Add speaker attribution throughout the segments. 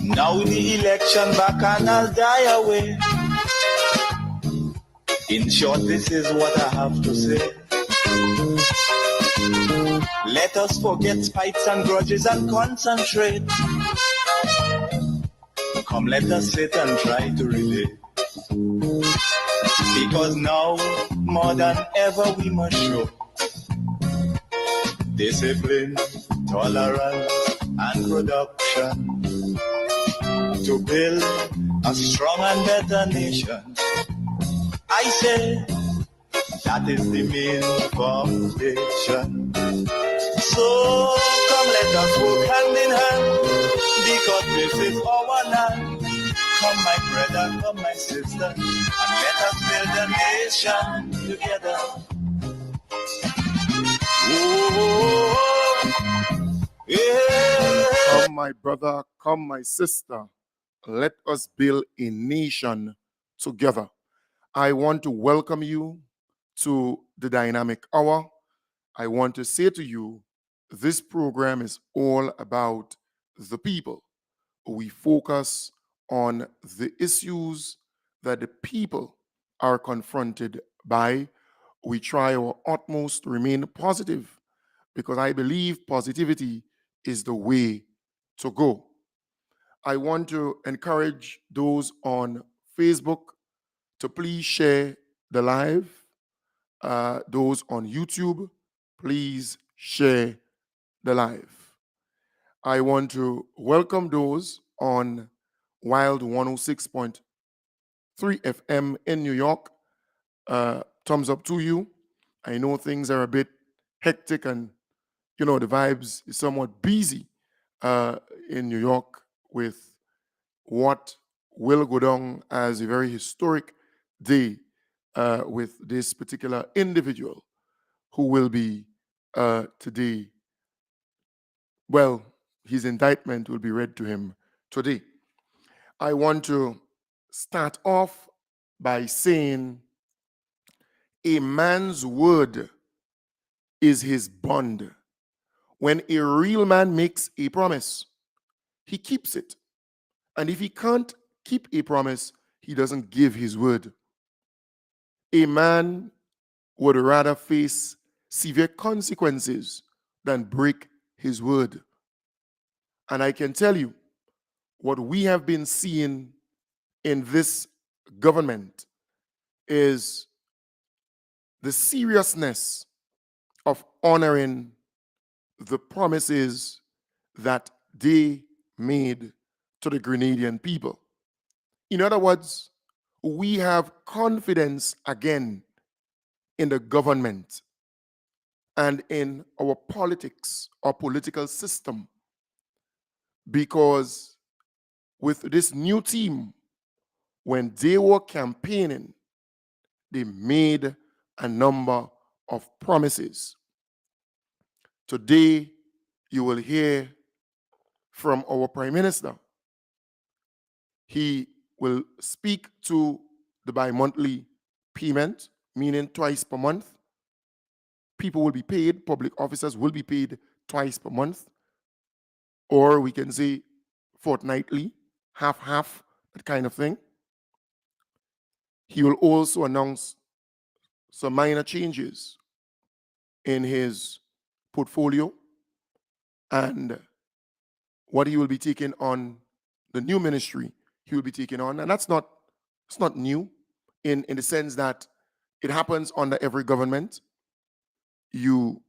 Speaker 1: Now the election back and I'll die away. In short, this is what I have to say. Let us forget spites and grudges and concentrate. Come, let us sit and try to relate. Because now, more than ever, we must show discipline, tolerance, and production to build a strong and better nation. I say that is the main foundation. So come, let us work hand in hand, because this is our land. Come, my brother, come, my sister, and let us build a nation together. Oh, yeah.
Speaker 2: Come, my brother, come, my sister, let us build a nation together. I want to welcome you to the Dynamic Hour. I want to say to you, this program is all about the people. We focus on the issues that the people are confronted by. We try our utmost to remain positive, because I believe positivity is the way to go. I want to encourage those on Facebook to please share the live. Those on YouTube, please share the live. I want to welcome those on Wild 106.3 FM in New York. Thumbs up to you. I know things are a bit hectic and, the vibes is somewhat busy in New York with what will go down as a very historic day with this particular individual who will be today. Well, his indictment will be read to him today. I want to start off by saying a man's word is his bond. When a real man makes a promise, he keeps it. And if he can't keep a promise, he doesn't give his word. A man would rather face severe consequences than break his word. And I can tell you, what we have been seeing in this government is the seriousness of honoring the promises that they made to the Grenadian people. In other words, we have confidence again in the government and in our politics, our political system, because with this new team, when they were campaigning, they made a number of promises. Today, you will hear from our Prime Minister. He will speak to the bi-monthly payment, meaning twice per month. People will be paid, public officers will be paid twice per month. Or we can say fortnightly, half, that kind of thing. He will also announce some minor changes in his portfolio and what he will be taking on, the new ministry he will be taking on. And it's not new in the sense that it happens under every government. You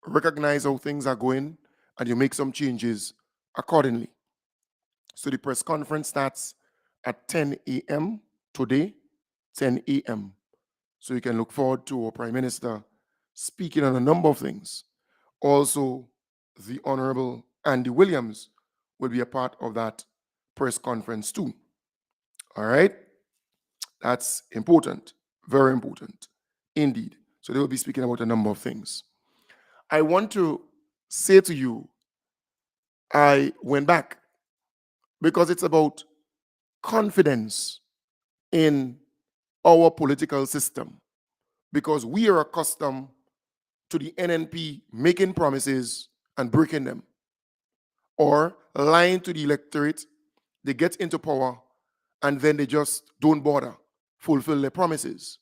Speaker 2: recognize how things are going and you make some changes accordingly. So the press conference starts at 10 a.m. today, 10 a.m. So you can look forward to our Prime Minister speaking on a number of things. Also, the Honorable Andy Williams will be a part of that press conference too. All right? That's important, very important indeed. So they will be speaking about a number of things. I want to say to you, I went back because it's about confidence in our political system, because we are accustomed to the NNP making promises and breaking them, or lying to the electorate. They get into power and then they just don't bother fulfill their promises.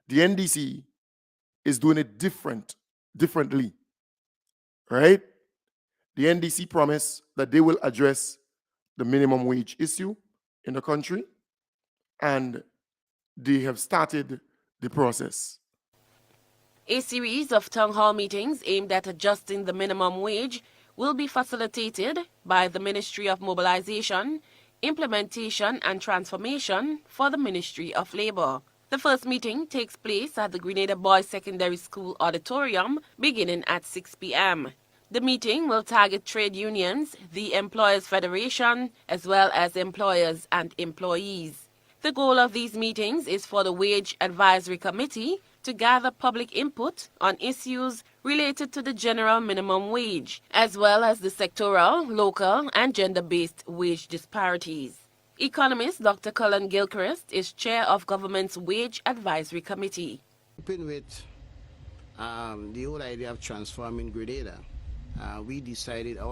Speaker 2: The NDC is doing it differently, right? The NDC promised that they will address the minimum wage issue in the country, and they have started the process.
Speaker 3: A series of town hall meetings aimed at adjusting the minimum wage will be facilitated by the Ministry of Mobilization, Implementation and Transformation for the Ministry of Labour. The first meeting takes place at the Grenada Boys Secondary School auditorium beginning at 6 p.m. The meeting will target trade unions, the Employers Federation, as well as employers and employees. The goal of these meetings is for the Wage Advisory Committee to gather public input on issues related to the general minimum wage, as well as the sectoral, local, and gender-based wage disparities. Economist Dr. Cullen Gilchrist is chair of government's Wage Advisory Committee.
Speaker 4: Open with the whole idea of transforming Grenada. Our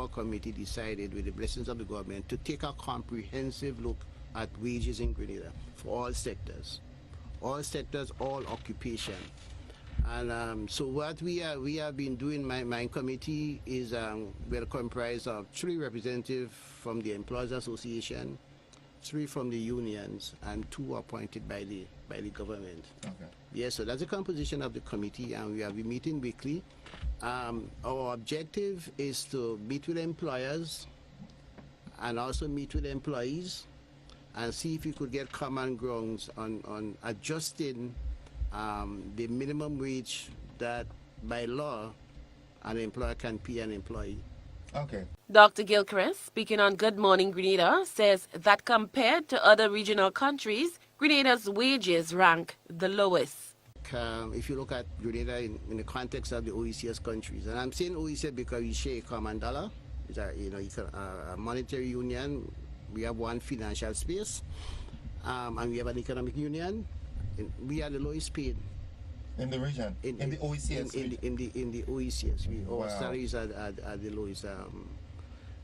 Speaker 4: committee decided, with the blessings of the government, to take a comprehensive look at wages in Grenada for all sectors, all occupation. And so what we have been doing, my committee is we're comprised of 3 representatives from the Employers Association, 3 from the unions, and 2 appointed by the government. Okay. Yes, so that's the composition of the committee, and we have been meeting weekly. Our objective is to meet with employers and also meet with employees and see if we could get common grounds on adjusting the minimum wage that by law an employer can pay an employee.
Speaker 2: Okay.
Speaker 3: Dr. Gilchrist, speaking on Good Morning Grenada, says that compared to other regional countries, Grenada's wages rank the lowest.
Speaker 4: If you look at Grenada in the context of the OECS countries, and I'm saying OECS because we share a common dollar, it's a monetary union, we have one financial space, and we have an economic union. We are the lowest paid
Speaker 5: in the region, in the OECS.
Speaker 4: In the OECS, our salaries are the lowest,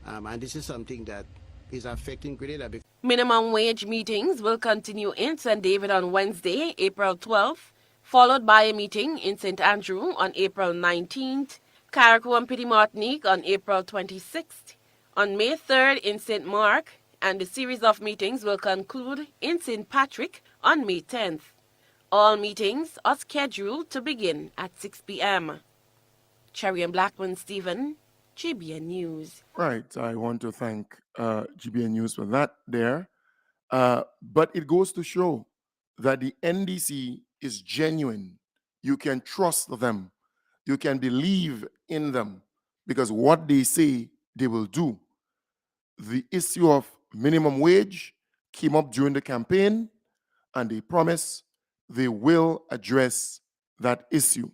Speaker 4: and this is something that is affecting Grenada.
Speaker 3: Minimum wage meetings will continue in St. David on Wednesday, April 12th, followed by a meeting in St. Andrew on April 19th, Carriacou and Petit Martinique on April 26th, on May 3rd in St. Mark, and the series of meetings will conclude in St. Patrick on May 10th. All meetings are scheduled to begin at 6 p.m. Cherry and Blackman Stephen, GBN News.
Speaker 2: Right, I want to thank GBN News for that there. But it goes to show that the NDC is genuine. You can trust them. You can believe in them because what they say they will do. The issue of minimum wage came up during the campaign, and they promise they will address that issue.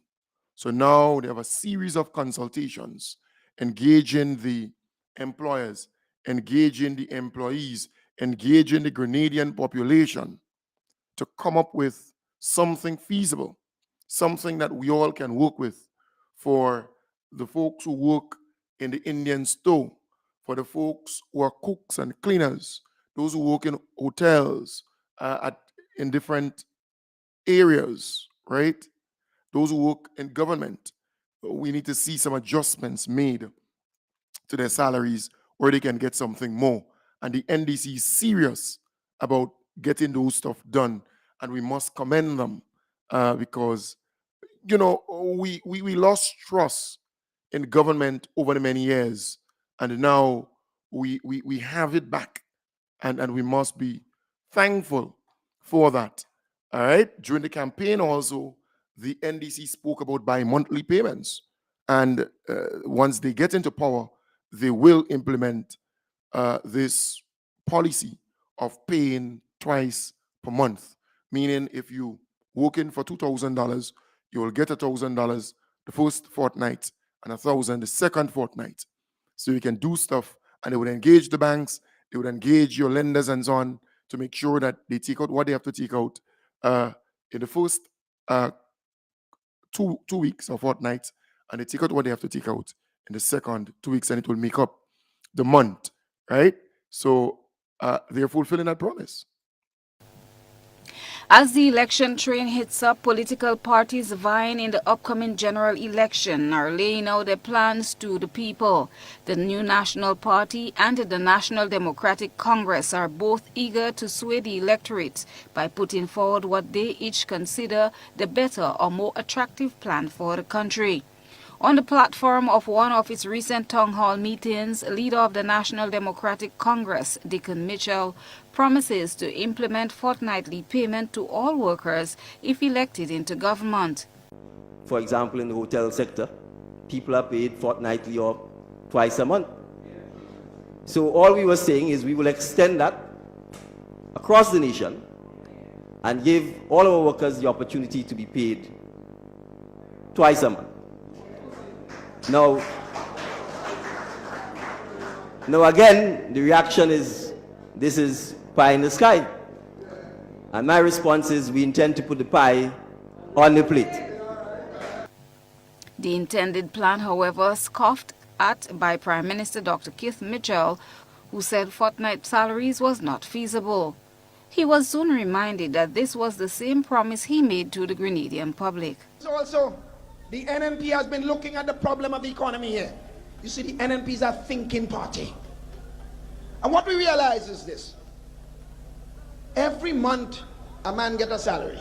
Speaker 2: So now they have a series of consultations, engaging the employers, engaging the employees, engaging the Grenadian population to come up with something feasible, something that we all can work with for the folks who work in the Indian store, for the folks who are cooks and cleaners, those who work in hotels, in different areas, right? Those who work in government. We need to see some adjustments made to their salaries where they can get something more. And the NDC is serious about getting those stuff done. And we must commend them because, we lost trust in government over the many years. And now we have it back. And we must be thankful for that. All right. During the campaign also, the NDC spoke about bi-monthly payments. And once they get into power, they will implement this policy of paying twice per month. Meaning if you working for $2,000, you will get $1,000 the first fortnight and $1,000 the second fortnight. So you can do stuff, and they would engage the banks, they would engage your lenders and so on to make sure that they take out what they have to take out in the first 2 weeks or fortnight, and they take out what they have to take out in the second 2 weeks, and it will make up the month, right? So they're fulfilling that promise.
Speaker 6: As the election train hits up, political parties vying in the upcoming general election are laying out their plans to the people. The new National Party and the National Democratic Congress are both eager to sway the electorate by putting forward what they each consider the better or more attractive plan for the country. On the platform of one of its recent town hall meetings, leader of the National Democratic Congress, Deacon Mitchell, promises to implement fortnightly payment to all workers if elected into government.
Speaker 7: For example, in the hotel sector, people are paid fortnightly or twice a month. So all we were saying is we will extend that across the nation and give all our workers the opportunity to be paid twice a month. Now again, the reaction is, this is pie in the sky. And my response is, we intend to put the pie on the plate.
Speaker 6: The intended plan, however, scoffed at by Prime Minister Dr. Keith Mitchell, who said fortnight salaries was not feasible. He was soon reminded that this was the same promise he made to the Grenadian public.
Speaker 8: Also, the NNP has been looking at the problem of the economy here. You see, the NNP is a thinking party. And what we realize is this. Every month, a man gets a salary.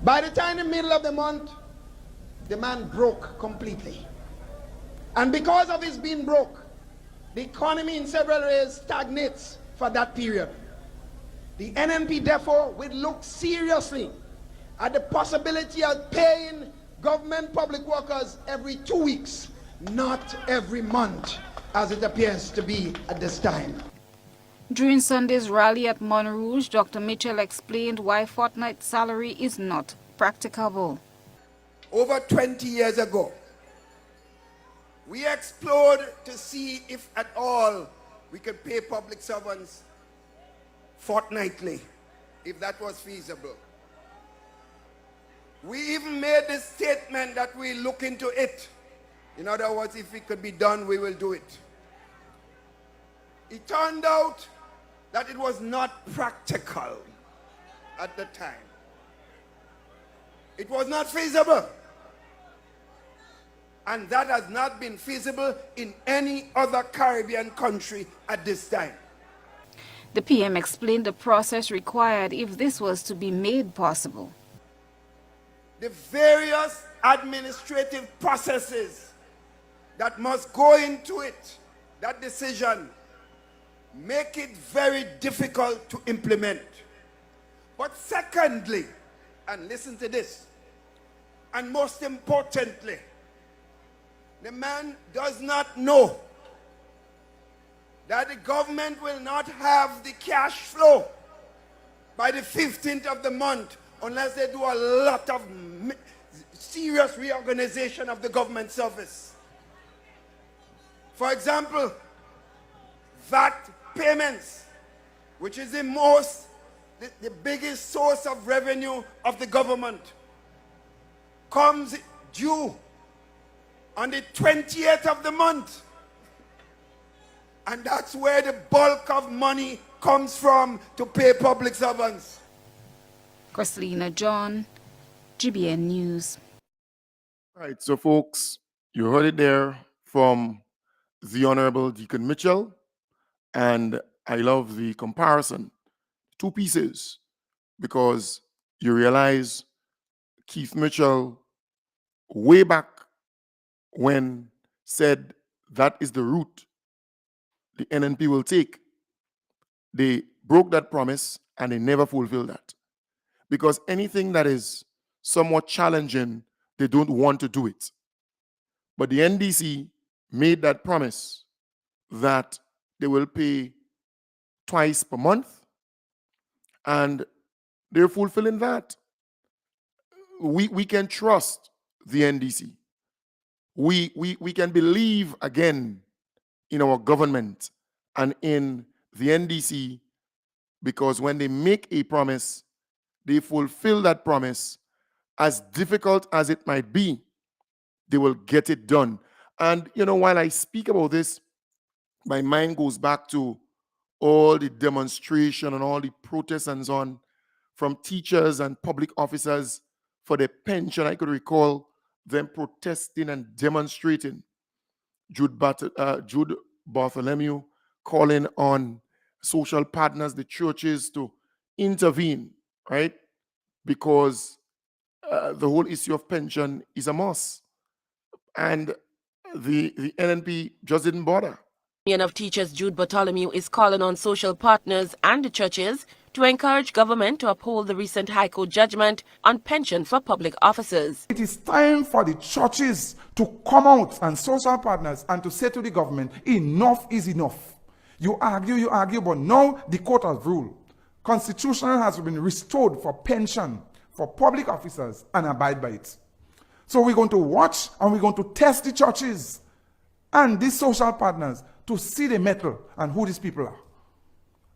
Speaker 8: By the time in the middle of the month, the man broke completely. And because of his being broke, the economy in several ways stagnates for that period. The NNP, therefore, will look seriously at the possibility of paying government public workers every 2 weeks, not every month, as it appears to be at this time.
Speaker 6: During Sunday's rally at Montrouge, Dr. Mitchell explained why fortnight salary is not practicable.
Speaker 8: Over 20 years ago, we explored to see if at all we could pay public servants fortnightly, if that was feasible. We even made the statement that we look into it. In other words, if it could be done, we will do it. It turned out that it was not practical at the time. It was not feasible. And that has not been feasible in any other Caribbean country at this time.
Speaker 6: The PM explained the process required if this was to be made possible.
Speaker 8: The various administrative processes that must go into it, that decision, make it very difficult to implement. But secondly, and listen to this, and most importantly, the man does not know that the government will not have the cash flow by the 15th of the month unless they do a lot of serious reorganization of the government service. For example, VAT payments, which is the biggest source of revenue of the government, comes due on the 28th of the month. And that's where the bulk of money comes from to pay public servants.
Speaker 6: Christelina John, GBN News.
Speaker 2: All right, so folks, you heard it there from the Honorable Deacon Mitchell, and I love the comparison, 2 pieces, because you realize Keith Mitchell, way back when, said that is the route the NNP will take. They broke that promise and they never fulfilled that. Because anything that is somewhat challenging, they don't want to do it. But the NDC made that promise that they will pay twice per month, and they're fulfilling that. We can trust the NDC. We can believe again in our government and in the NDC, because when they make a promise, they fulfill that promise, as difficult as it might be. they will get it done. And, while I speak about this, my mind goes back to all the demonstration and all the protests and so on from teachers and public officers for their pension. I could recall them protesting and demonstrating. Jude Bartholomew calling on social partners, the churches, to intervene, right? Because the whole issue of pension is a must. And the NNP just didn't bother.
Speaker 3: Union of Teachers Jude Bartholomew is calling on social partners and the churches to encourage government to uphold the recent High Court judgment on pension for public officers.
Speaker 9: It is time for the churches to come out and social partners and to say to the government, enough is enough. You argue, but now the court has ruled. Constitution has been restored for pension for public officers and abide by it. So we're going to watch and we're going to test the churches and these social partners to see the metal and who these people are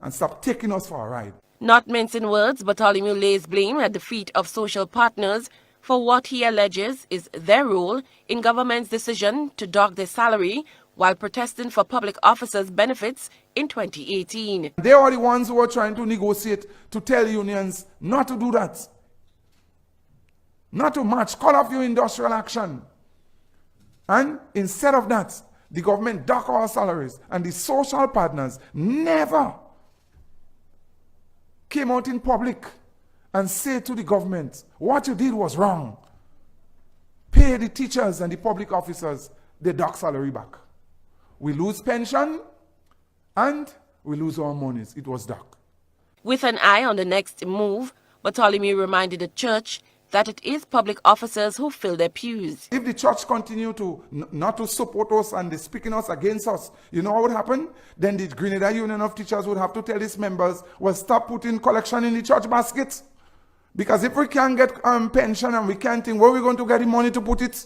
Speaker 9: and stop taking us for a ride.
Speaker 3: Not mincing words, Bartholomew lays blame at the feet of social partners for what he alleges is their role in government's decision to dock their salary while protesting for public officers' benefits in 2018.
Speaker 9: They are the ones who are trying to negotiate to tell unions not to do that. Not to march, call off your industrial action. And instead of that, the government dock our salaries, and the social partners never came out in public and said to the government, what you did was wrong. Pay the teachers and the public officers their dock salary back. We lose pension and we lose our monies. It was docked.
Speaker 3: With an eye on the next move, Bartholomew reminded the church that it is public officers who fill their pews.
Speaker 9: If the church continue to not to support us and they speaking us against us, you know what would happen? Then the Grenada Union of Teachers would have to tell its members, well, stop putting collection in the church basket. Because if we can't get pension and we can't think, where are we going to get the money to put it?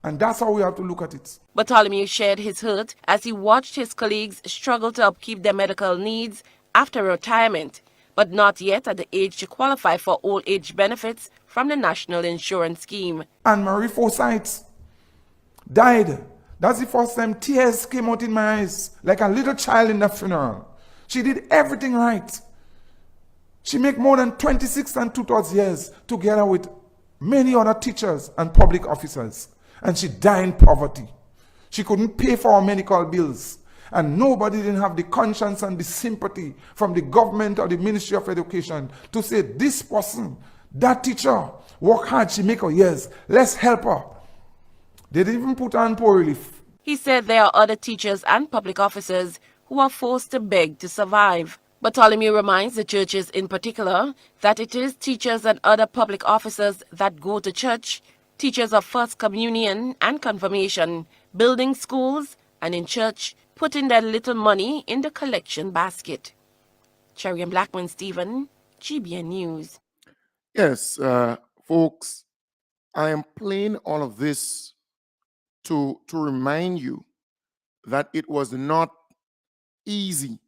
Speaker 9: And that's how we have to look at it.
Speaker 3: Bartholomew shared his hurt as he watched his colleagues struggle to upkeep their medical needs after retirement, but not yet at the age to qualify for old age benefits from the National Insurance Scheme.
Speaker 9: And Marie Forsyth died. That's the first time tears came out in my eyes, like a little child in the funeral. She did everything right. She made more than 26 and 2/3 years together with many other teachers and public officers. And she died in poverty. She couldn't pay for her medical bills. And nobody didn't have the conscience and the sympathy from the government or the Ministry of Education to say, this person, that teacher, work hard, she make her years, let's help her. They didn't even put her on poor relief.
Speaker 3: He said there are other teachers and public officers who are forced to beg to survive. Bartholomew reminds the churches in particular that it is teachers and other public officers that go to church, teachers of First Communion and Confirmation, building schools, and in church, putting their little money in the collection basket. Cherry and Blackman Stephen, GBN News.
Speaker 2: Yes, folks, I am playing all of this to remind you that it was not easy.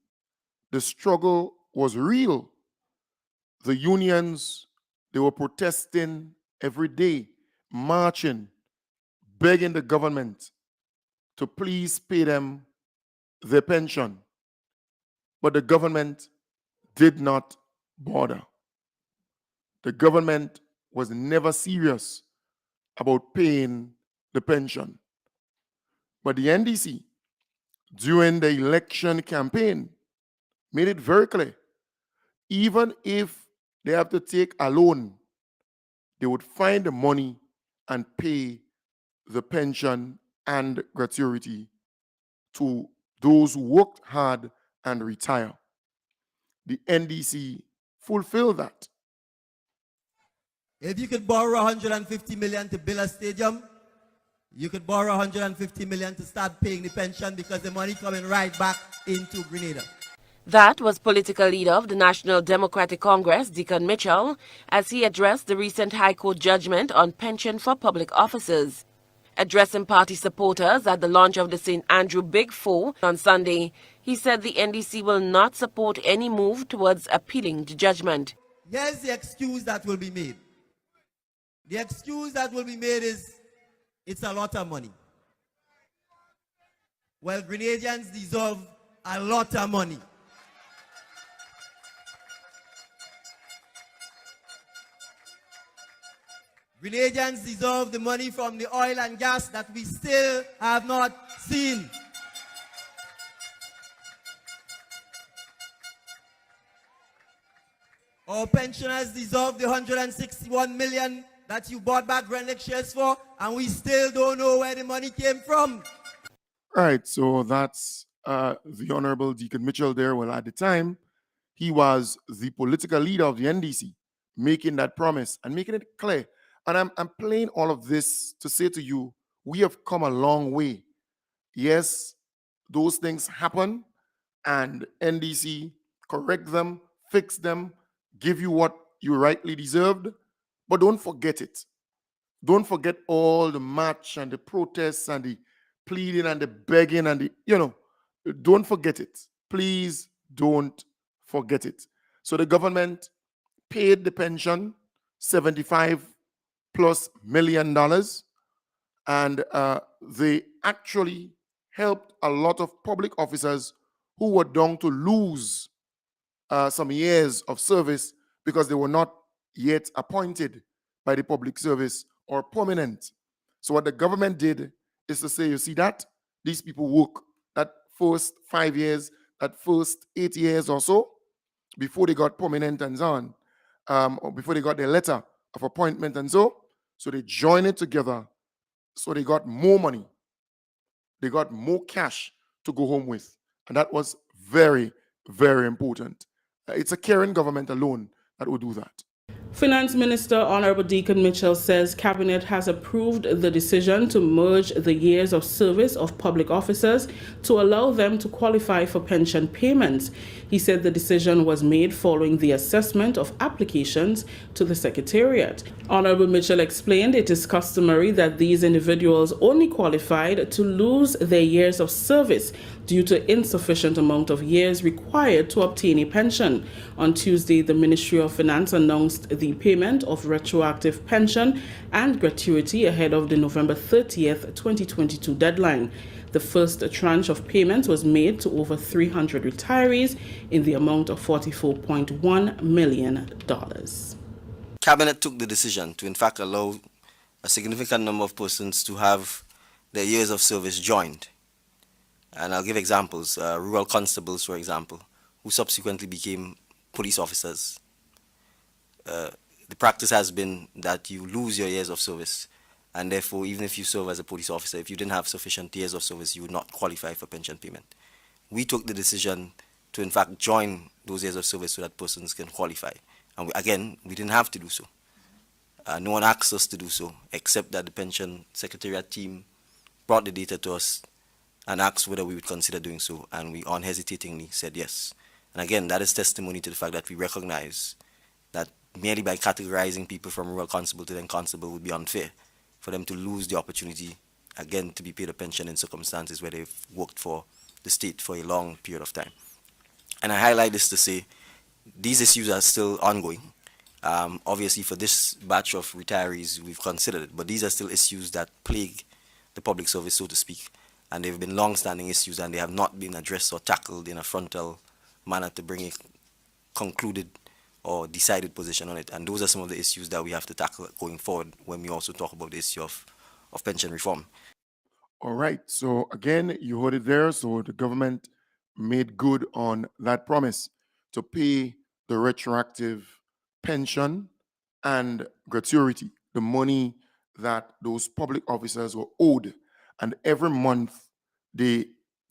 Speaker 2: The struggle was real. The unions, they were protesting every day, marching, begging the government to please pay them their pension. But the government did not bother. The government was never serious about paying the pension. But the NDC, during the election campaign, made it very clear, even if they have to take a loan, they would find the money and pay the pension and gratuity to those who worked hard and retire. The NDC fulfilled that.
Speaker 10: If you could borrow 150 million to build a stadium, you could borrow 150 million to start paying the pension because the money coming right back into Grenada.
Speaker 3: That was political leader of the National Democratic Congress, Deacon Mitchell, as he addressed the recent High Court judgment on pension for public officers. Addressing party supporters at the launch of the St. Andrew Big Four on Sunday, he said the NDC will not support any move towards appealing the judgment.
Speaker 10: Here's the excuse that will be made. The excuse that will be made is it's a lot of money. Well, Grenadians deserve a lot of money. Grenadians deserve the money from the oil and gas that we still have not seen. Our pensioners deserve the 161 million that you bought back Grenadian shares for, and we still don't know where the money came from.
Speaker 2: All right, so that's the Honorable Deacon Mitchell there. Well, at the time, he was the political leader of the NDC, making that promise and making it clear. And I'm playing all of this to say to you, we have come a long way. Yes, those things happen, and NDC correct them, fix them, give you what you rightly deserved, but don't forget it. Don't forget all the march and the protests and the pleading and the begging and don't forget it. Please don't forget it. So the government paid the pension, $75+ million, and they actually helped a lot of public officers who were down to lose some years of service because they were not yet appointed by the public service or permanent. So what the government did is to say, you see that? These people work that first 5 years, that first 8 years or so, before they got permanent and so on, or before they got their letter of appointment and so they joined it together, so they got more money. They got more cash to go home with. And that was very, very important. It's a caring government alone that would do that.
Speaker 11: Finance Minister Honorable Deacon Mitchell says Cabinet has approved the decision to merge the years of service of public officers to allow them to qualify for pension payments. He said the decision was made following the assessment of applications to the Secretariat. Honorable Mitchell explained it is customary that these individuals only qualified to lose their years of service due to insufficient amount of years required to obtain a pension. On Tuesday, the Ministry of Finance announced the payment of retroactive pension and gratuity ahead of the November 30th, 2022 deadline. The first tranche of payments was made to over 300 retirees in the amount of $44.1 million.
Speaker 7: Cabinet took the decision to in fact allow a significant number of persons to have their years of service joined. And I'll give examples, rural constables, for example, who subsequently became police officers. The practice has been that you lose your years of service, and therefore, even if you serve as a police officer, if you didn't have sufficient years of service, you would not qualify for pension payment. We took the decision to, in fact, join those years of service so that persons can qualify. And again, we didn't have to do so. No one asked us to do so, except that the pension secretariat team brought the data to us and asked whether we would consider doing so, and we unhesitatingly said yes. And again, that is testimony to the fact that we recognize that merely by categorizing people from rural constable to then constable would be unfair for them to lose the opportunity, again, to be paid a pension in circumstances where they've worked for the state for a long period of time. And I highlight this to say these issues are still ongoing. Obviously, for this batch of retirees, we've considered it, but these are still issues that plague the public service, so to speak. And they've been long-standing issues, and they have not been addressed or tackled in a frontal manner to bring a concluded or decided position on it. And those are some of the issues that we have to tackle going forward when we also talk about the issue of pension reform.
Speaker 2: All right. So again, you heard it there. So the government made good on that promise to pay the retroactive pension and gratuity, the money that those public officers were owed. And every month they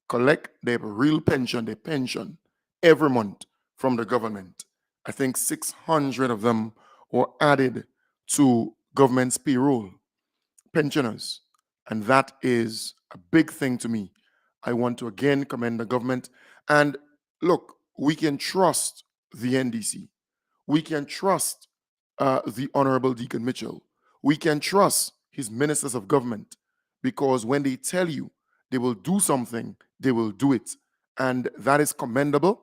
Speaker 2: collect their real pension, their pension, every month from the government. I think 600 of them were added to government's payroll, pensioners. And that is a big thing to me. I want to again commend the government. And look, we can trust the NDC. We can trust the Honorable Deacon Mitchell. We can trust his ministers of government, because when they tell you they will do something, they will do it. And that is commendable,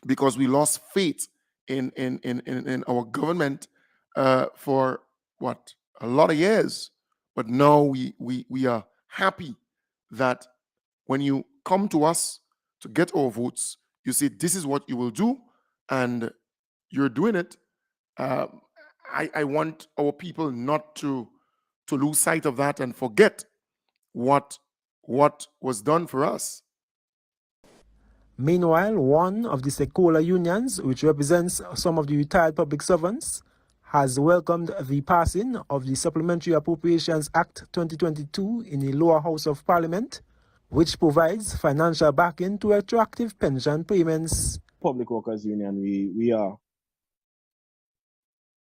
Speaker 2: because we lost faith in our government for a lot of years. But now we are happy that when you come to us to get our votes, you say this is what you will do, and you're doing it. I want our people not to lose sight of that and forget what was done for us.
Speaker 12: Meanwhile, one of the stakeholder unions, which represents some of the retired public servants, has welcomed the passing of the Supplementary Appropriations Act 2022 in the lower house of Parliament, which provides financial backing to retroactive pension payments.
Speaker 13: Public Workers Union, we are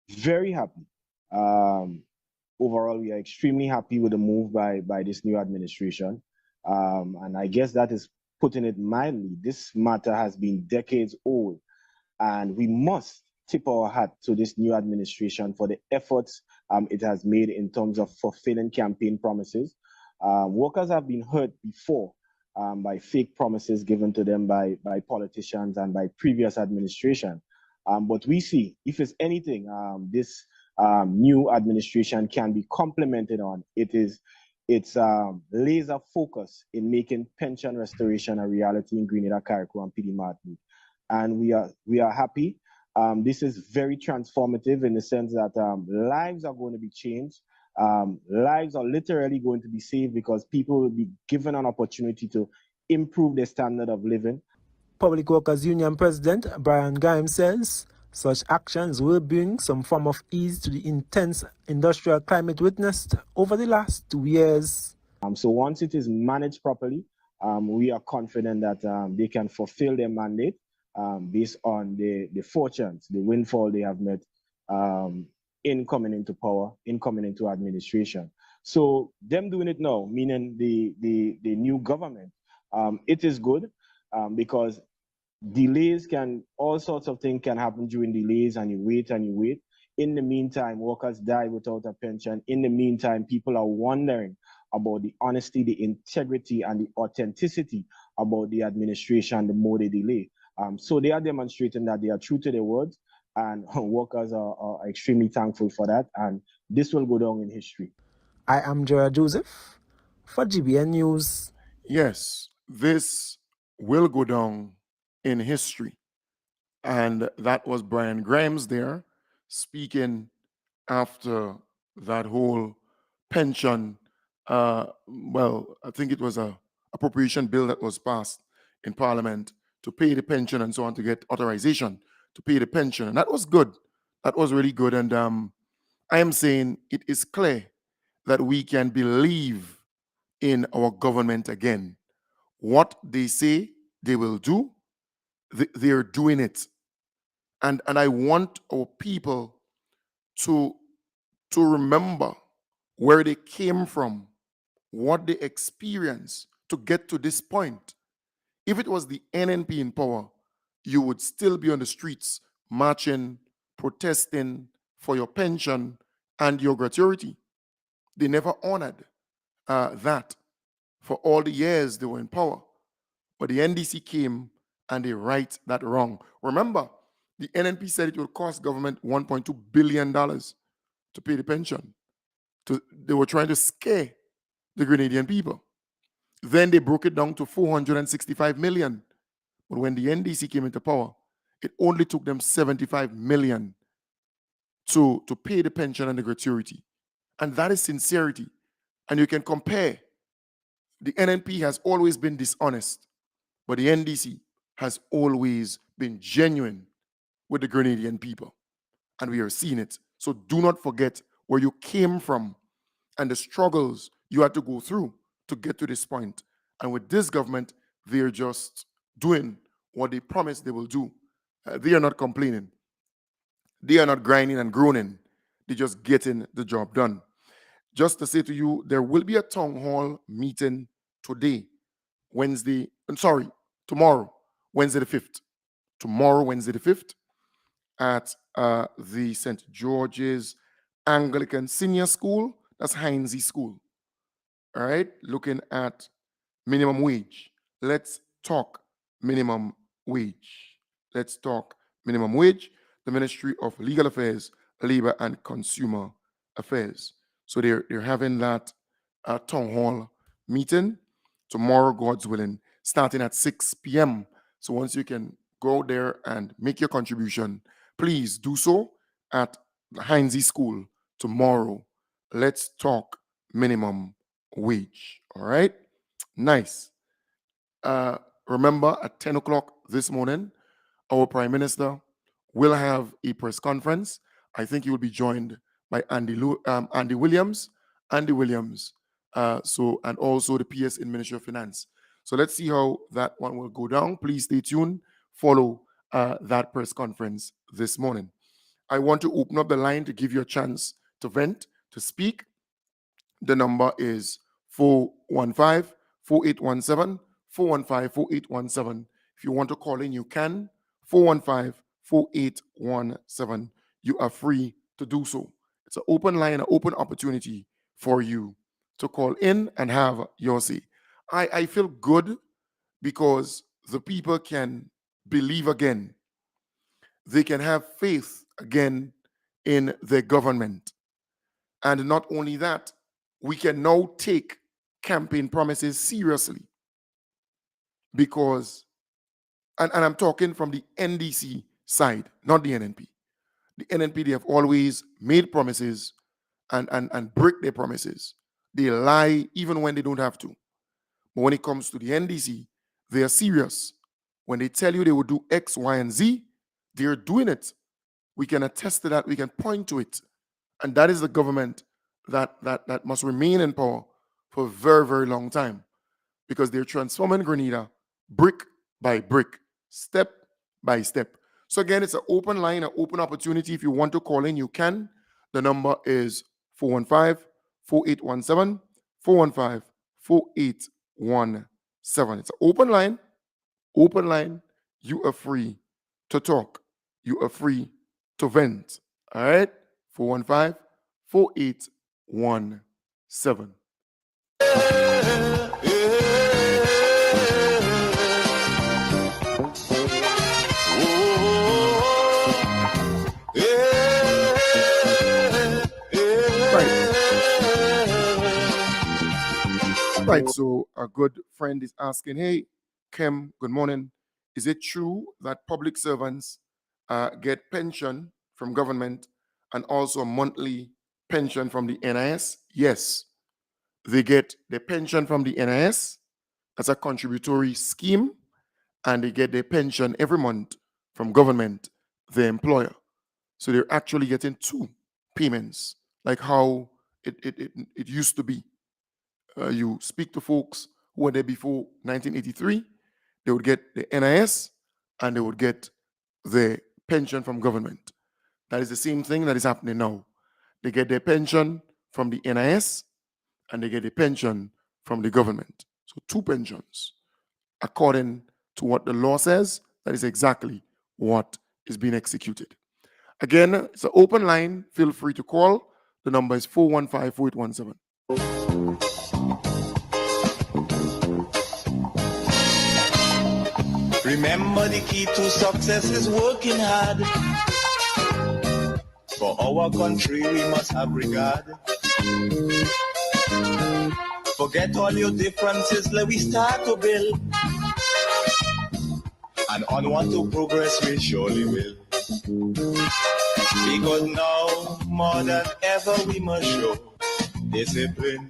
Speaker 13: very happy. Overall, we are extremely happy with the move by this new administration. And I guess that is putting it mildly. This matter has been decades old, and we must tip our hat to this new administration for the efforts it has made in terms of fulfilling campaign promises. Workers have been hurt before by fake promises given to them by politicians and by previous administration. But we see, if it's anything, this new administration can be complimented on. It's laser focus in making pension restoration a reality in Grenada, Carriacou, and PD Martinique. And we are happy. This is very transformative in the sense that lives are going to be changed. Lives are literally going to be saved because people will be given an opportunity to improve their standard of living.
Speaker 12: Public Workers Union President Brian Grimes says such actions will bring some form of ease to the intense industrial climate witnessed over the last 2 years.
Speaker 13: So once it is managed properly, we are confident that they can fulfill their mandate based on the fortunes, the windfall they have met in coming into power, in coming into administration. So them doing it now, meaning the new government, it is good because delays all sorts of things can happen during delays, and you wait and you wait. In the meantime, workers die without a pension. In the meantime, people are wondering about the honesty, the integrity, and the authenticity about the administration the more they delay. So they are demonstrating that they are true to their words, and workers are extremely thankful for that, and this will go down in history.
Speaker 12: I am Gerard Joseph for GBN News.
Speaker 2: Yes, this will go down in history. And that was Brian Grimes there speaking after that whole pension, well, I think it was a appropriation bill that was passed in Parliament to pay the pension and so on, to get authorization to pay the pension. And that was good. That was really good. And I am saying it is clear that we can believe in our government again. What they say they will do, they're doing it. And I want our people to remember where they came from, what they experienced to get to this point. If it was the NNP in power, you would still be on the streets marching, protesting for your pension and your gratuity. They never honored that for all the years they were in power. But the NDC came and they right that wrong. Remember, the NNP said it would cost government $1.2 billion to pay the pension. They were trying to scare the Grenadian people. Then they broke it down to $465 million. But when the NDC came into power, it only took them $75 million to pay the pension and the gratuity. And that is sincerity. And you can compare. The NNP has always been dishonest, but the NDC has always been genuine with the Grenadian people. And we are seeing it. So do not forget where you came from and the struggles you had to go through to get to this point. And with this government, they're just doing what they promised they will do. They are not complaining. They are not grinding and groaning. They're just getting the job done. Just to say to you, there will be a town hall meeting tomorrow, Wednesday the 5th. Tomorrow, Wednesday the 5th, at the St. George's Anglican Senior School. That's Heinze School. All right, looking at minimum wage. Let's talk minimum wage. Let's talk minimum wage. The Ministry of Legal Affairs, Labor and Consumer Affairs. So they're having that town hall meeting tomorrow, God's willing, starting at 6 p.m. So once you can go there and make your contribution, please do so at the Heinze School tomorrow. Let's talk minimum wage. All right? Nice. Remember, at 10 o'clock this morning, our Prime Minister will have a press conference. I think he will be joined by Andy Williams, and also the PS in Ministry of Finance. So let's see how that one will go down. Please stay tuned. Follow that press conference this morning. I want to open up the line to give you a chance to vent, to speak. The number is 415-4817, 415-4817. If you want to call in, you can. 415-4817. You are free to do so. It's an open line, an open opportunity for you to call in and have your say. I feel good because the people can believe again. They can have faith again in their government. And not only that, we can now take campaign promises seriously because, and I'm talking from the NDC side, not the NNP. The NNP, they have always made promises and break their promises. They lie even when they don't have to. But when it comes to the NDC, they are serious. When they tell you they will do X, Y, and Z, they're doing it. We can attest to that. We can point to it. And that is the government that must remain in power for a very, very long time because they're transforming Grenada brick by brick, step by step. So again, it's an open line, an open opportunity. If you want to call in, you can. The number is 415-4817, 415-4817. It's an open line. Open line. You are free to talk. You are free to vent. All right? 415-4817. Right, so a good friend is asking, hey, Kim, good morning. Is it true that public servants get pension from government and also a monthly pension from the NIS? Yes, they get the pension from the NIS as a contributory scheme, and they get their pension every month from government, the employer. So they're actually getting two payments, like how it used to be. You speak to folks who were there before 1983, they would get the NIS and they would get the pension from government. That is the same thing that is happening now. They get their pension from the NIS and they get the pension from the government. So two pensions. According to what the law says, that is exactly what is being executed. Again, it's an open line. Feel free to call. The number is 415-4817.
Speaker 1: Remember, the key to success is working hard. For our country, we must have regard. Forget all your differences, let we start to build. And onward to progress we surely will. Because now, more than ever, we must show discipline,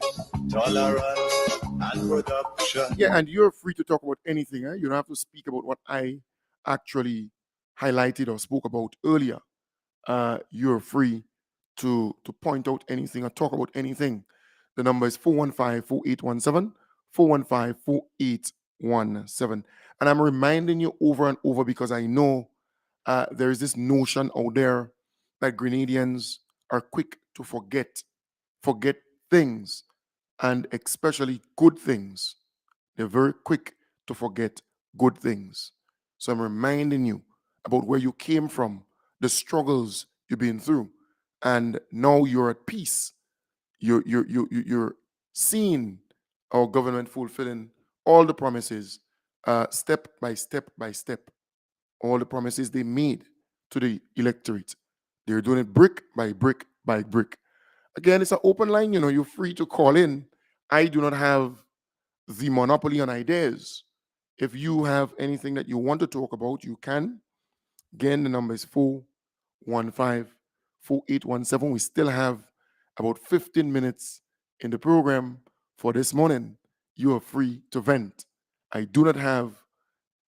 Speaker 1: tolerance, and production.
Speaker 2: Yeah, and you're free to talk about anything. You don't have to speak about what I actually highlighted or spoke about earlier. You're free to point out anything or talk about anything. The number is 415-4817, 415-4817. And I'm reminding you over and over because I know there is this notion out there that Grenadians are quick to forget things, and especially good things. They're very quick to forget good things. So I'm reminding you about where you came from, the struggles you've been through, and now you're at peace. You're seeing our government fulfilling all the promises, step by step by step. All the promises they made to the electorate, they're doing it brick by brick by brick. Again, it's an open line. You're free to call in. I do not have the monopoly on ideas. If you have anything that you want to talk about, you can. Again, the number is 415-4817. We still have about 15 minutes in the program for this morning. You are free to vent. I do not have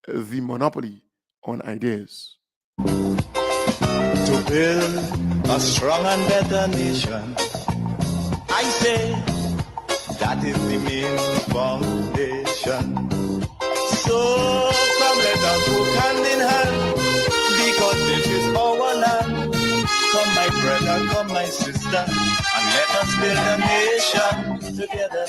Speaker 2: the monopoly on ideas.
Speaker 1: To build a strong and better nation, I say that is the main foundation. So come let us work hand in hand, because this is our land. Come my brother, come my sister, and let us build a nation together.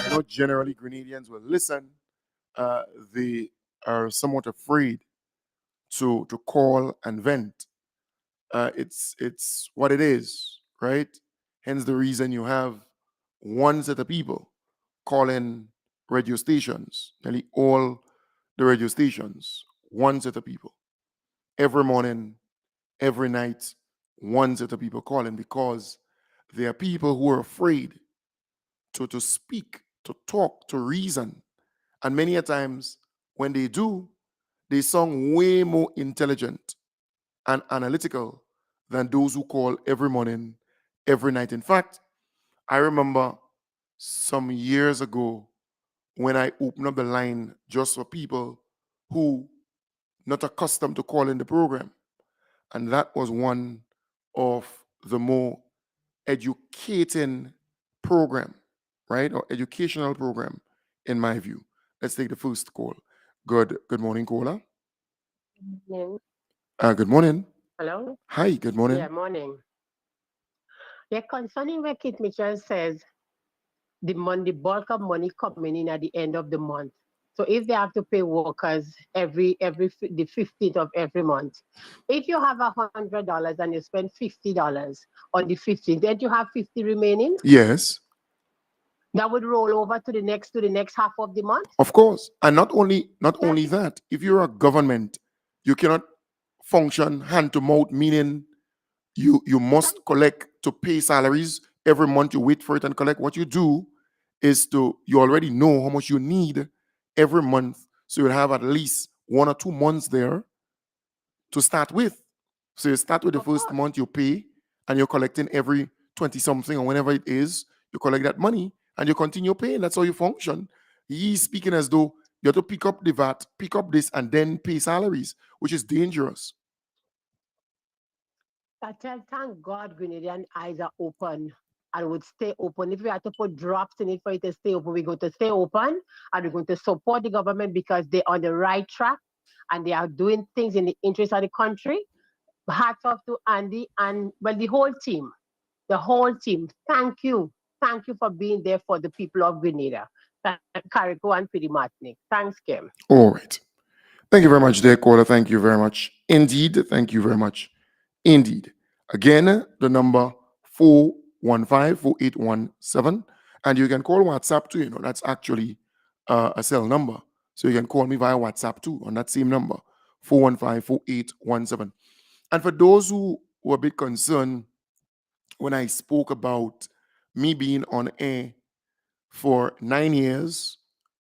Speaker 2: I know generally Grenadians will listen. They are somewhat afraid to call and vent. It's what it is, right? Hence the reason you have one set of people calling radio stations, nearly all the radio stations, one set of people. Every morning, every night, one set of people calling, because there are people who are afraid to speak, to talk, to reason. And many a times when they do, they sound way more intelligent and analytical than those who call every morning, every night. In fact, I remember some years ago when I opened up the line just for people who not accustomed to calling the program. And that was one of the more educating program, right? Or educational program, in my view. Let's take the first call. Good morning, caller. Good morning.
Speaker 14: Hello?
Speaker 2: Hi, good morning.
Speaker 14: Yeah, morning. Yeah, concerning where Kate Mitchell says the bulk of money coming in at the end of the month. So if they have to pay workers the 15th of every month, if you have $100 and you spend $50 on the 15th, then you have 50 remaining.
Speaker 2: Yes,
Speaker 14: That would roll over to the next half of the month.
Speaker 2: of course. And not only that, if you're a government, you cannot function hand to mouth, meaning you must collect to pay salaries every month. You wait for it and collect. What you do is you already know how much you need every month, so you'll have at least 1 or 2 months there to start with. So you start with the first month, you pay, and you're collecting every 20 something or whenever it is, you collect that money and you continue paying. That's how you function. He's speaking as though you have to pick up the VAT, pick up this, and then pay salaries, which is dangerous.
Speaker 14: I tell, thank God Grenadian eyes are open and would stay open. If we had to put drops in it for it to stay open, we're going to stay open and we're going to support the government because they're on the right track and they are doing things in the interest of the country. Hats off to Andy and the whole team. The whole team. Thank you. Thank you for being there for the people of Grenada. Carrico and Piri Martinique. Thanks, Kim.
Speaker 2: All right. Thank you very much, dear caller. Thank you very much. Indeed. Thank you very much. Indeed. Again, the number 415-4817. And you can call WhatsApp too. That's actually a cell number. So you can call me via WhatsApp too on that same number, 415-4817. And for those who were a bit concerned when I spoke about me being on air for 9 years,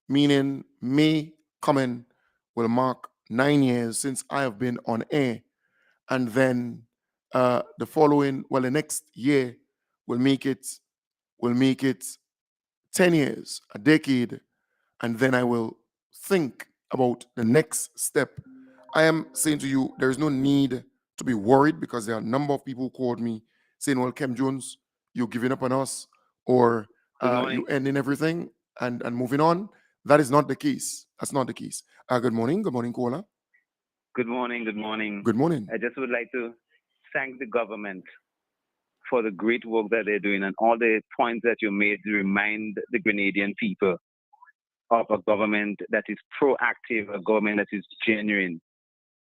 Speaker 2: meaning May coming will mark 9 years since I have been on air. And then the next year will make it 10 years, a decade, and then I will think about the next step. I am saying to you, there is no need to be worried, because there are a number of people who called me saying, well, Kem Jones, you're giving up on us, or you ending everything and moving on. That is not the case. That's not the case. Good morning, caller.
Speaker 15: Good morning.
Speaker 2: Good morning.
Speaker 15: I just would like to thank the government for the great work that they're doing and all the points that you made to remind the Grenadian people of a government that is proactive, a government that is genuine.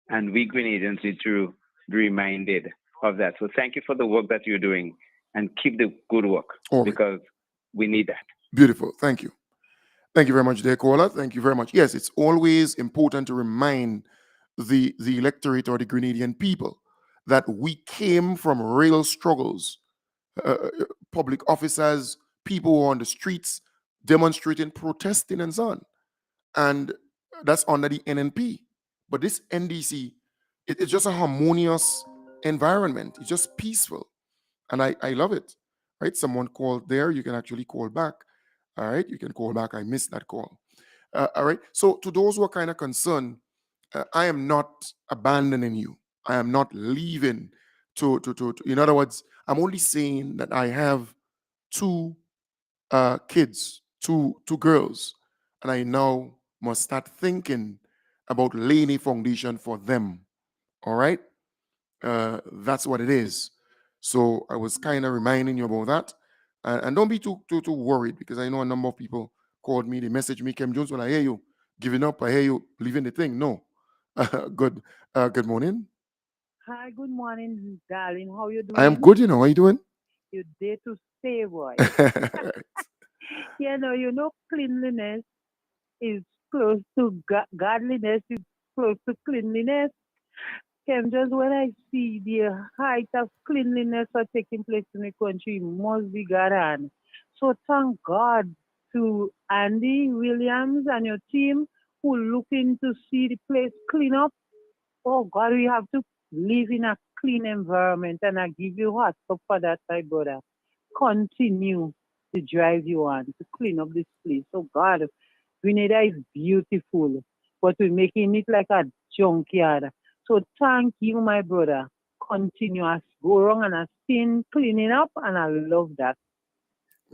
Speaker 15: And we Grenadians need to be reminded of that. So thank you for the work that you're doing, and keep the good work, because we need that.
Speaker 2: Beautiful. Thank you. Thank you very much, dear caller. Thank you very much. Yes, it's always important to remind the electorate or the Grenadian people that we came from real struggles. Public officers, people who were on the streets demonstrating, protesting, and so on. And that's under the NNP. But this NDC, it's just a harmonious environment. It's just peaceful. And I love it. Right? Someone called there. You can actually call back. All right. You can call back. I missed that call. All right. So to those who are kind of concerned, I am not abandoning you. I am not leaving in other words, I'm only saying that I have two kids, two girls, and I now must start thinking about laying a foundation for them. All right? That's what it is. So I was kind of reminding you about that. And don't be too worried, because I know a number of people called me, they messaged me, Kem Jones, well, I hear you giving up, I hear you leaving the thing. No. Good morning.
Speaker 16: Hi, good morning, darling. How you
Speaker 2: I am
Speaker 16: doing?
Speaker 2: good, How are you doing?
Speaker 16: You dare to stay, boy. Cleanliness is close to godliness, is close to cleanliness. Just when I see the height of cleanliness are taking place in the country, it must be God on. So thank God to Andy Williams and your team who looking to see the place clean up. Oh God, we have to live in a clean environment, and I give you hats up for that, my brother. Continue to drive you on to clean up this place. So God, Grenada is beautiful, but we're making it like a junkyard. So thank you, my brother. Continue as go wrong and as sin cleaning up, and I love that.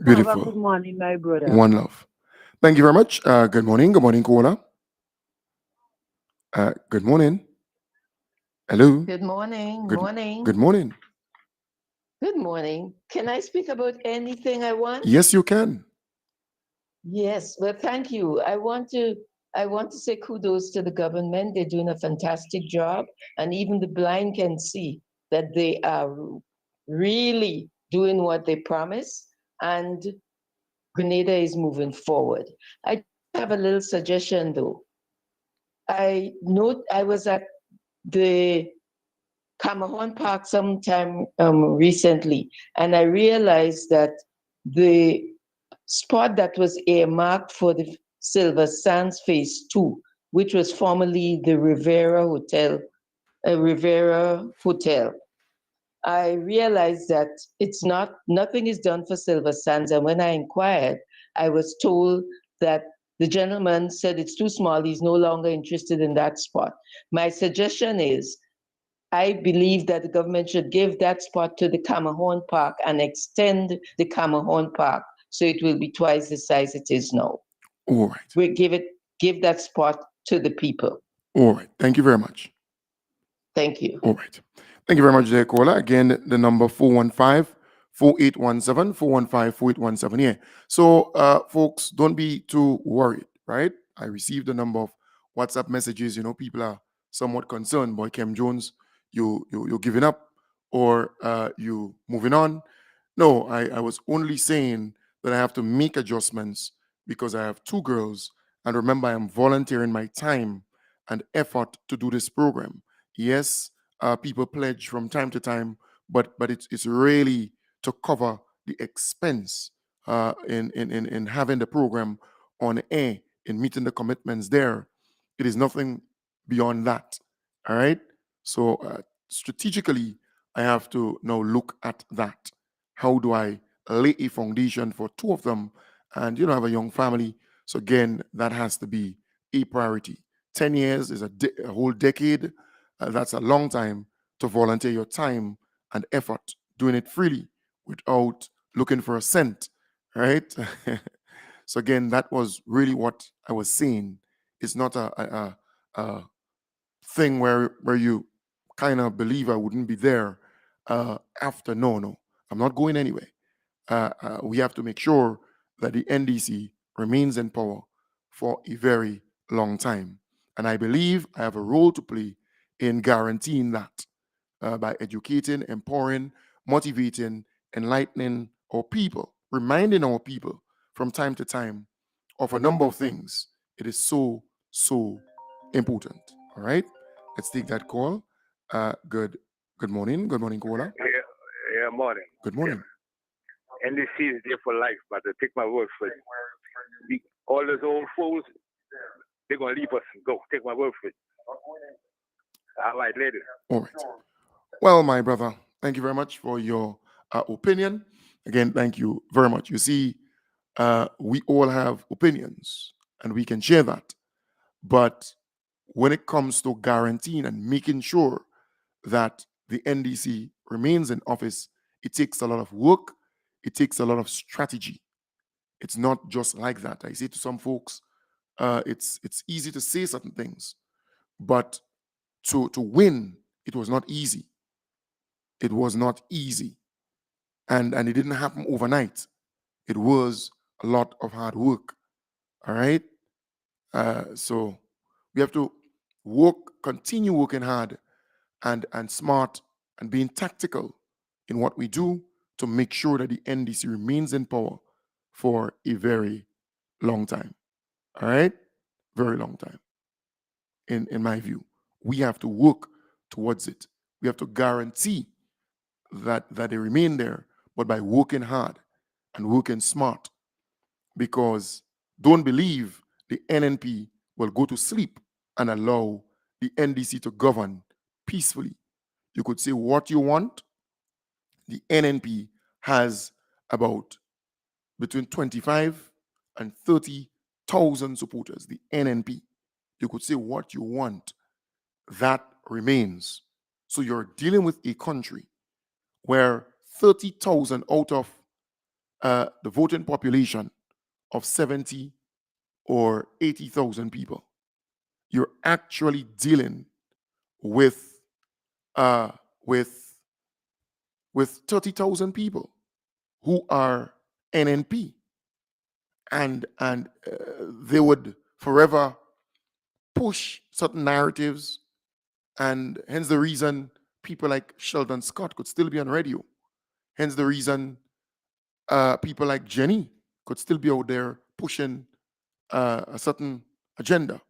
Speaker 16: Have a good
Speaker 2: Beautiful.
Speaker 16: morning, my brother.
Speaker 2: One love. Thank you very much. Good morning. Good morning, caller. Good morning. Hello.
Speaker 17: Good morning.
Speaker 2: Good,
Speaker 17: Morning.
Speaker 2: good morning.
Speaker 17: Good morning. Can I speak about anything I want?
Speaker 2: Yes, you can.
Speaker 17: Yes. Well, thank you. I want to say kudos to the government. They're doing a fantastic job, and even the blind can see that they are really doing what they promise, and Grenada is moving forward. I have a little suggestion though. I was at the Camahon Park sometime recently, and I realized that the spot that was earmarked for the Silver Sands Phase 2, which was formerly the Rivera Hotel, I realized that nothing is done for Silver Sands. And when I inquired, I was told that the gentleman said it's too small. He's no longer interested in that spot. My suggestion is, I believe that the government should give that spot to the Camahon Park and extend the Camahon Park so it will be twice the size it is now.
Speaker 2: All right.
Speaker 17: We give that spot to the people.
Speaker 2: All right. Thank you very much.
Speaker 17: Thank you.
Speaker 2: All right. Thank you very much, dear caller. Again, the number 415-4817, 415-4817. Yeah. So, folks, don't be too worried, right? I received a number of WhatsApp messages. People are somewhat concerned. Boy, Kem Jones, you're giving up, or you moving on. No, I was only saying that I have to make adjustments because I have two girls. And remember, I am volunteering my time and effort to do this program. Yes, people pledge from time to time, but it's really to cover the expense in having the program on air, in meeting the commitments there. It is nothing beyond that. All right. So strategically, I have to now look at that. How do I lay a foundation for two of them? And I have a young family, so again, that has to be a priority. 10 years is a whole decade. That's a long time to volunteer your time and effort, doing it freely without looking for a cent, right? So again, that was really what I was saying. It's not a thing where you kind of believe I wouldn't be there after. No, I'm not going anywhere. We have to make sure that the NDC remains in power for a very long time. And I believe I have a role to play in guaranteeing that by educating, empowering, motivating, enlightening our people, reminding our people from time to time of a number of things, it is so, so important. All right? Let's take that call. Good morning. Good morning, caller.
Speaker 18: Yeah, morning.
Speaker 2: Good morning.
Speaker 18: NDC is there for life, but I take my word for it. All those old fools, they're going to leave us and go. Take my word for it. All right, later.
Speaker 2: All right. Well, my brother, thank you very much for your opinion. Again, thank you very much. You see, we all have opinions and we can share that. But when it comes to guaranteeing and making sure that the NDC remains in office, it takes a lot of work. It takes a lot of strategy. It's not just like that. I say to some folks, it's easy to say certain things, but to win, it was not easy. It was not easy. And it didn't happen overnight. It was a lot of hard work. All right? So we have to continue working hard and smart and being tactical in what we do to make sure that the NDC remains in power for a very long time. All right? Very long time. In my view, we have to work towards it. We have to guarantee that they remain there, but by working hard and working smart. Because don't believe the NNP will go to sleep and allow the NDC to govern peacefully. You could say what you want. The NNP has about between 25 and 30,000 supporters. The NNP. You could say what you want. That remains. So you're dealing with a country where 30,000 out of the voting population of 70 or 80,000 people, you're actually dealing with 30,000 people who are NNP, and they would forever push certain narratives, and hence the reason people like Sheldon Scott could still be on radio. Hence the reason people like Jenny could still be out there pushing a certain agenda.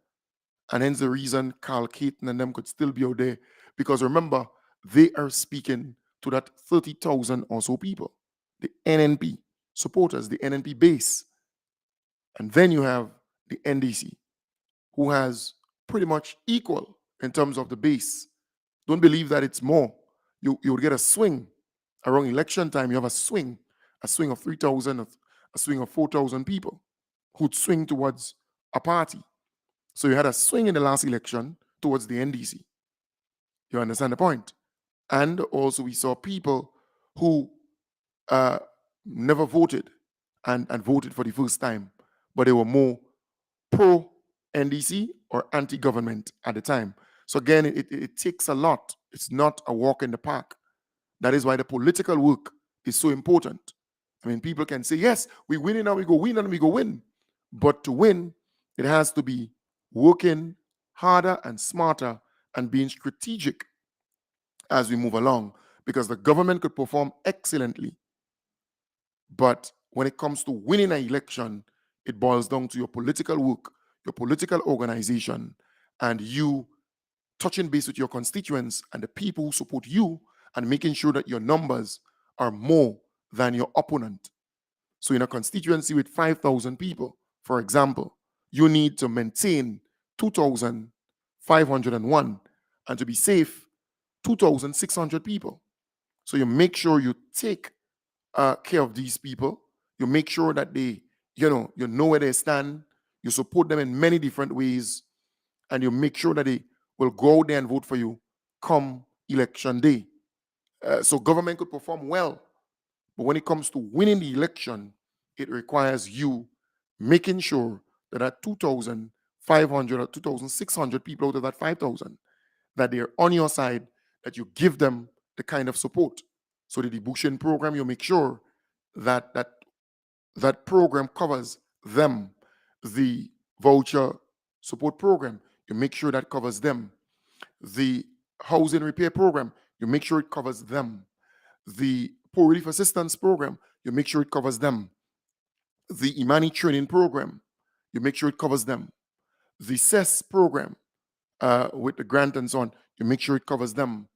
Speaker 2: And hence the reason Carl Caton and them could still be out there. Because remember, they are speaking to that 30,000 or so people, the NNP supporters, the NNP base. And then you have the NDC, who has pretty much equal in terms of the base. Don't believe that it's more. You'll get a swing around election time. You have a swing of 3,000, a swing of 4,000 people who'd swing towards a party. So you had a swing in the last election towards the NDC. You understand the point? And also we saw people who never voted and voted for the first time, but they were more pro-NDC or anti-government at the time. So again, it takes a lot. It's not a walk in the park. That is why the political work is so important. I mean, people can say, yes, we win and we go win and we go win. But to win, it has to be working harder and smarter and being strategic as we move along, because the government could perform excellently. But when it comes to winning an election, it boils down to your political work, your political organization, and you touching base with your constituents and the people who support you and making sure that your numbers are more than your opponent. So in a constituency with 5,000 people, for example, you need to maintain 2,501, and to be safe, 2,600 people. So you make sure you take care of these people. You make sure that they, you know where they stand. You support them in many different ways, and you make sure that they will go out there and vote for you come election day. So government could perform well, but when it comes to winning the election, it requires you making sure that at 2,500 or 2,600 people out of that 5,000, that they're on your side, that you give them the kind of support. So the debushing program, you make sure that that program covers them. The voucher support program, you make sure that covers them. The housing repair program, you make sure it covers them. The poor relief assistance program, you make sure it covers them. The Imani training program, you make sure it covers them. The CES program with the grant and so on, you make sure it covers them.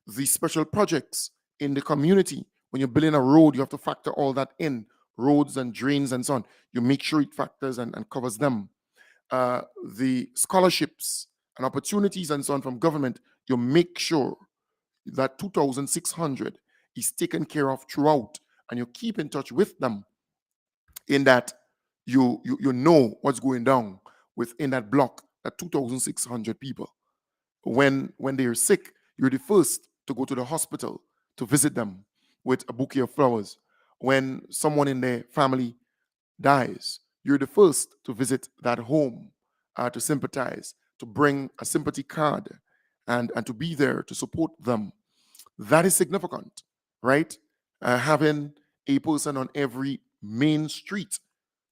Speaker 2: The special projects in the community, when you're building a road, you have to factor all that in, roads and drains and so on. You make sure it factors and covers them. The scholarships and opportunities and so on from government, you make sure that 2,600 is taken care of throughout, and you keep in touch with them in that you know what's going down within that block, that 2,600 people. When they're sick, you're the first to go to the hospital to visit them with a bouquet of flowers. When someone in their family dies, you're the first to visit that home, to sympathize, to bring a sympathy card, and to be there to support them. That is significant, right? Having a person on every main street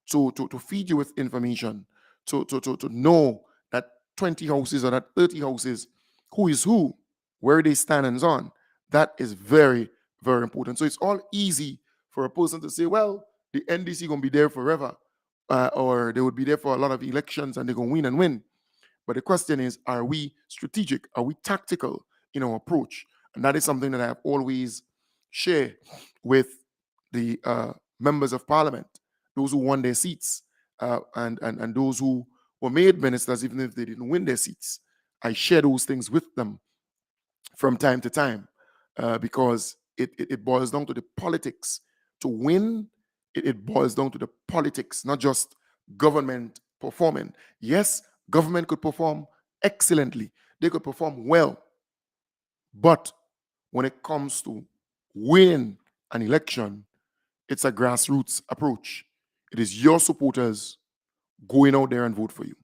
Speaker 2: to feed you with information, to know that 20 houses or that 30 houses, who is who, where they stand and so on. That is very, very important. So it's all easy for a person to say, well, the NDC going to be there forever, or they would be there for a lot of elections and they're going to win and win. But the question is, are we strategic? Are we tactical in our approach? And that is something that I have always shared with the members of parliament, those who won their seats, and those who were made ministers, even if they didn't win their seats. I share those things with them from time to time, because it boils down to the politics. To win, it boils down to the politics, not just government performing. Yes, government could perform excellently. They could perform well. But when it comes to winning an election, it's a grassroots approach. It is your supporters going out there and vote for you.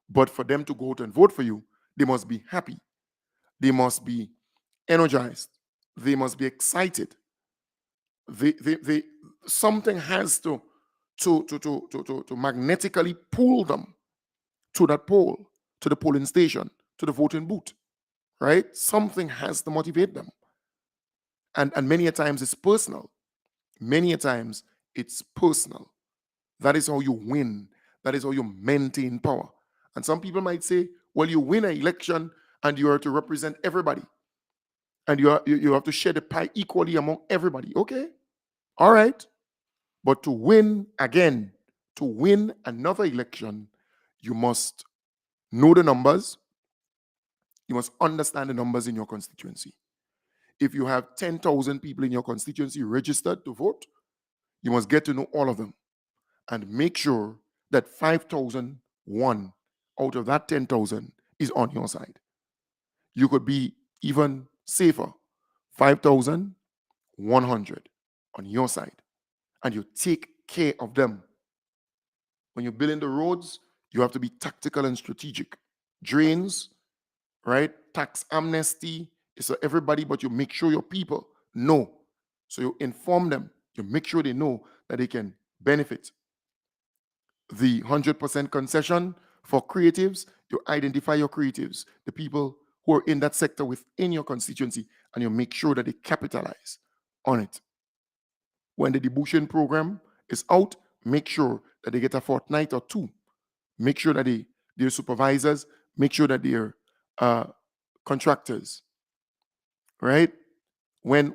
Speaker 2: But for them to go out and vote for you, they must be happy. They must be energized. They must be excited. Something has to magnetically pull them to that poll, to the polling station, to the voting booth, right? Something has to motivate them. And many a times it's personal. Many a times it's personal. That is how you win. That is how you maintain power. And some people might say, well, you win an election and you are to represent everybody. And you have to share the pie equally among everybody. Okay, all right. But to win again, to win another election, you must know the numbers. You must understand the numbers in your constituency. If you have 10,000 people in your constituency registered to vote, you must get to know all of them and make sure that 5,001 out of that 10,000 is on your side. You could be even safer, 5,100 on your side, and you take care of them. When you're building the roads, you have to be tactical and strategic. Drains, right? Tax amnesty is for everybody, but you make sure your people know. So you inform them. You make sure they know that they can benefit. The 100% concession for creatives, you identify your creatives, the people who are in that sector within your constituency, and you make sure that they capitalize on it. When the debushing program is out, make sure that they get a fortnight or two. Make sure that their supervisors, make sure that they're contractors, right? When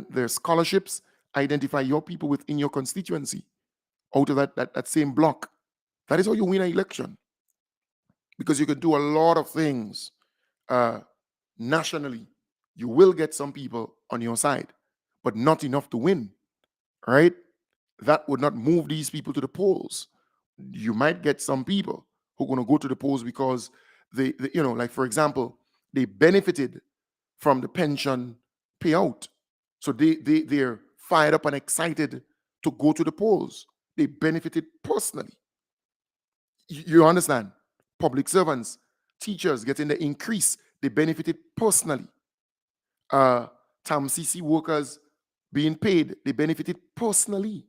Speaker 2: there's scholarships, identify your people within your constituency out of that same block. That is how you win an election. Because you can do a lot of things nationally. You will get some people on your side, but not enough to win, right? That would not move these people to the polls. You might get some people who are going to go to the polls because they like, for example, they benefited from the pension payout. So they're fired up and excited to go to the polls. They benefited personally. You understand? Public servants, teachers getting the increase, they benefited personally. TAMCC workers being paid, they benefited personally.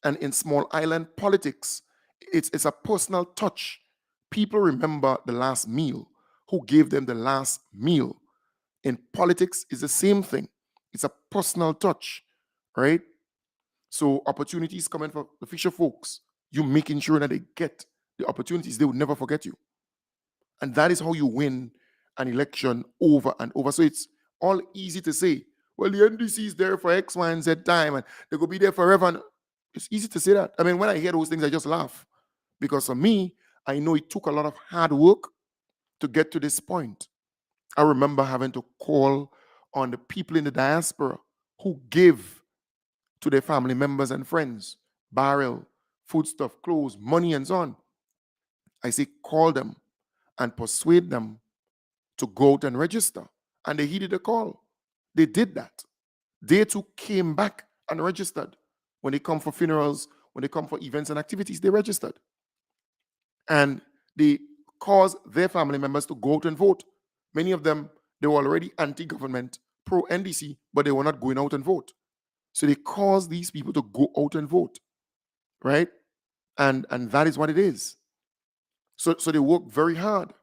Speaker 2: And in small island politics, it's a personal touch. People remember the last meal, who gave them the last meal. In politics, it's the same thing. It's a personal touch, right? So opportunities coming for the fisher folks. You're making sure that they get the opportunities. They would never forget you. And that is how you win an election over and over. So it's all easy to say, well, the NDC is there for X, Y, and Z time, and they could be there forever. And it's easy to say that. I mean, when I hear those things, I just laugh. Because for me, I know it took a lot of hard work to get to this point. I remember having to call on the people in the diaspora who give to their family members and friends, barrel, foodstuff, clothes, money, and so on. I say, call them and persuade them to go out and register. And they heeded the call. They did that. They too came back and registered. When they come for funerals, when they come for events and activities, they registered. And they caused their family members to go out and vote. Many of them, they were already anti-government, pro-NDC, but they were not going out and vote. So they caused these people to go out and vote, right? And that is what it is. So they work very hard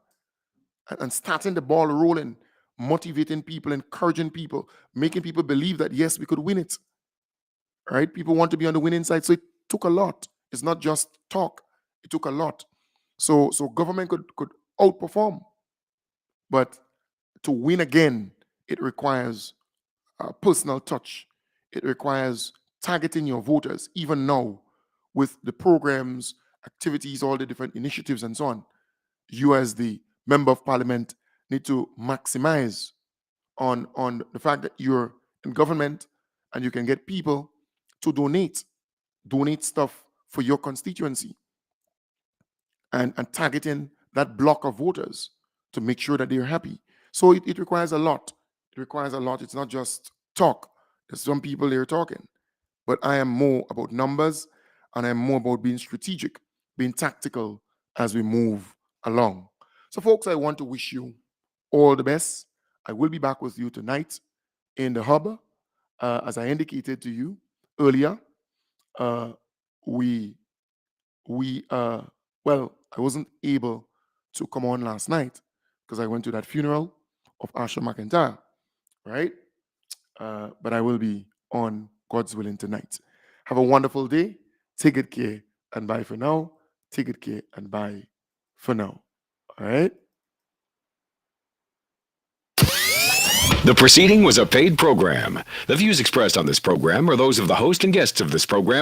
Speaker 2: and starting the ball rolling, motivating people, encouraging people, making people believe that, yes, we could win it, right? People want to be on the winning side. So it took a lot. It's not just talk. It took a lot. So government could outperform. But to win again, it requires a personal touch. It requires targeting your voters, even now, with the programs, activities, all the different initiatives and so on. You as the member of parliament need to maximize on the fact that you're in government and you can get people to donate stuff for your constituency and targeting that block of voters to make sure that they're happy. So it requires a lot. It requires a lot. It's not just talk. There's some people there talking. But I am more about numbers and I'm more about being strategic, being tactical as we move along. So folks, I want to wish you all the best. I will be back with you tonight in the hub. As I indicated to you earlier, well, I wasn't able to come on last night because I went to that funeral of Asha McIntyre, right? But I will be on, God's willing, tonight. Have a wonderful day. Take good care and bye for now. Take good care and bye for now. All right?
Speaker 19: The proceeding was a paid program. The views expressed on this program are those of the host and guests of this program